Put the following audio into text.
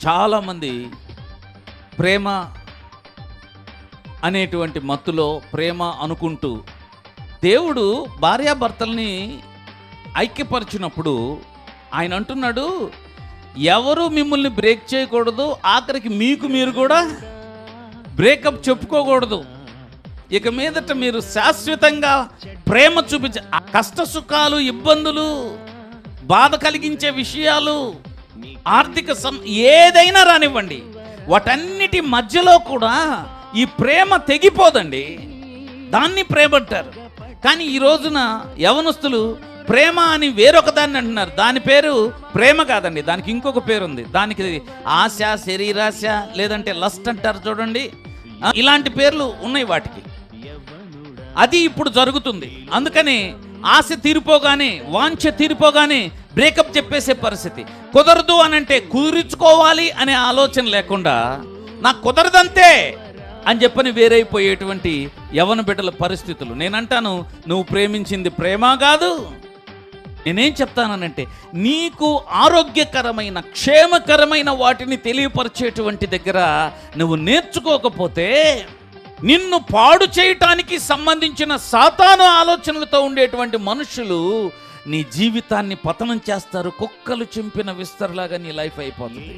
చాలామంది ప్రేమ అనేటువంటి మత్తులో ప్రేమ అనుకుంటూ దేవుడు భార్యాభర్తల్ని ఐక్యపరిచినప్పుడు ఆయన అంటున్నాడు, ఎవరు మిమ్మల్ని బ్రేక్ చేయకూడదు, ఆఖరికి మీకు మీరు కూడా బ్రేకప్ చెప్పుకోకూడదు. ఇక మీదట మీరు శాశ్వతంగా ప్రేమ చూపించే కష్ట సుఖాలు, ఇబ్బందులు, బాధ కలిగించే విషయాలు, ఆర్థిక ఏదైనా రానివ్వండి, వాటన్నిటి మధ్యలో కూడా ఈ ప్రేమ తెగిపోదండి. దాన్ని ప్రేమ అంటారు. కానీ ఈ రోజున యవనస్తులు ప్రేమ అని వేరొక దాన్ని అంటున్నారు. దాని పేరు ప్రేమ కాదండి, దానికి ఇంకొక పేరు ఉంది. దానికి ఆశ, శరీరాశ, లేదంటే లస్ట్ అంటారు చూడండి. ఇలాంటి పేర్లు ఉన్నాయి వాటికి. అది ఇప్పుడు జరుగుతుంది. అందుకని ఆశ తీరిపోగానే, వాంఛ తీరిపోగానే బ్రేకప్ చెప్పేసే పరిస్థితి. కుదరదు అనంటే కుదుర్చుకోవాలి అనే ఆలోచన లేకుండా నాకు కుదరదంతే అని చెప్పని వేరైపోయేటువంటి యవన బిడ్డల పరిస్థితులు. నేనంటాను, నువ్వు ప్రేమించింది ప్రేమ కాదు. నేనేం చెప్తానంటే, నీకు ఆరోగ్యకరమైన, క్షేమకరమైన వాటిని తెలియపరిచేటువంటి దగ్గర నువ్వు నేర్చుకోకపోతే నిన్ను పాడు చేయటానికి సంబంధించిన సాతాను ఆలోచనలతో ఉండేటువంటి మనుషులు నీ జీవితాన్ని పతనం చేస్తారు. కుక్కలు చింపిన విస్తరలాగా నీ లైఫ్ అయిపోతుంది.